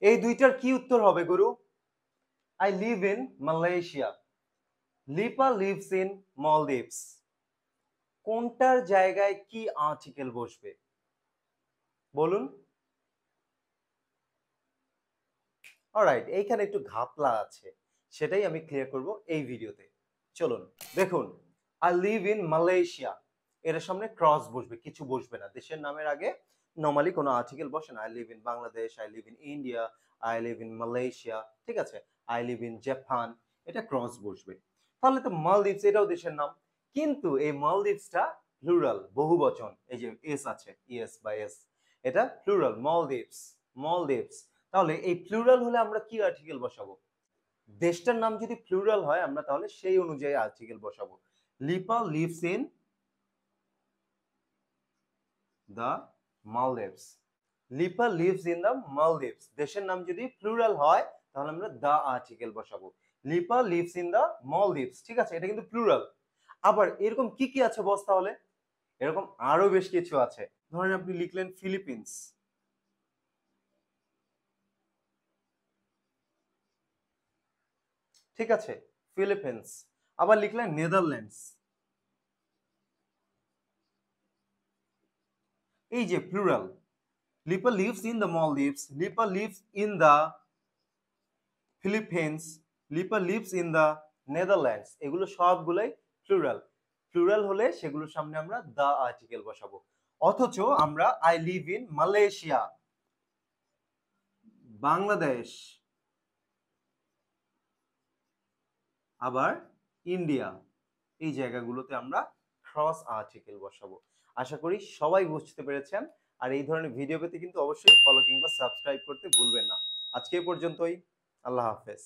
এই দুইটার কি উত্তর হবে গুরু? I live in Malaysia, Lipa lives in মলদ্বীপস। কোনটার জায়গায় কি আর্টিকেল বসবে বলুন? অলরাইট, এইখানে একটু ঘাপলা আছে, সেটাই আমি ক্লিয়ার করব এই ভিডিওতে। চলুন দেখুন, আই লিভ ইন মালয়েশিয়া, এর সামনে ক্রস বসবে, কিছু বসবে না। দেশের নামের আগে নরমালি কোনো আর্টিকেল বসে না। I live in Bangladesh, I live in India, I live in Malaysia, ঠিক আছে? আই লিভ ইন জাপান, এটা ক্রস বসবে। তাহলে তো মালদ্বীপস এটাও দেশের নাম, কিন্তু এই মালদ্বীপসটা প্লুরাল, বহু বচন। এই যে এস আছে, ইএস বা এস, এটা প্লুরাল, মালদ্বীপস, মালদ্বীপস। তাহলে এই প্লুরাল হলে আমরা কি আর্টিকেল বসাবো? দেশটার নাম যদি প্লুরাল হয় আমরা তাহলে সেই অনুযায়ী আর্টিকেল বসাবো। Lipa lives in the Maldives, Lipa lives in the Maldives. দেশের নাম যদি প্লুরাল হয় তাহলে আমরা দ্য আর্টিকেল বসাবো। Lipa lives in the Maldives, ঠিক আছে? এটা কিন্তু প্লুরাল। আবার এরকম কি কি আছে বস তাহলে? এরকম আরো বেশ কিছু আছে। ধরেন আপনি লিখলেন ফিলিপিন্স, ঠিক আছে? ফিলিপিন্স। আবার লিখলেন নেদারল্যান্ডস, এই যে plural. Lipa lives in the মলদ্বীপস, Lipa lives in the Philippines, Lipa lives in the Netherlands, এগুলো সবগুলোই প্লুরাল। প্লুরাল হলে সেগুলোর সামনে আমরা দ্য আর্টিকেল বসাবো। অথচ আমরা I live in Malaysia, Bangladesh, আবার ইন্ডিয়া, এই জায়গাগুলোতে আমরা ক্রস আর্টিকেল বসাবো। আশা করি সবাই বুঝতে পেরেছেন। আর এই ধরনের ভিডিও পেতে কিন্তু অবশ্যই ফলো কিংবা সাবস্ক্রাইব করতে ভুলবেন না। আজকে এই পর্যন্তই। আল্লাহ হাফেজ।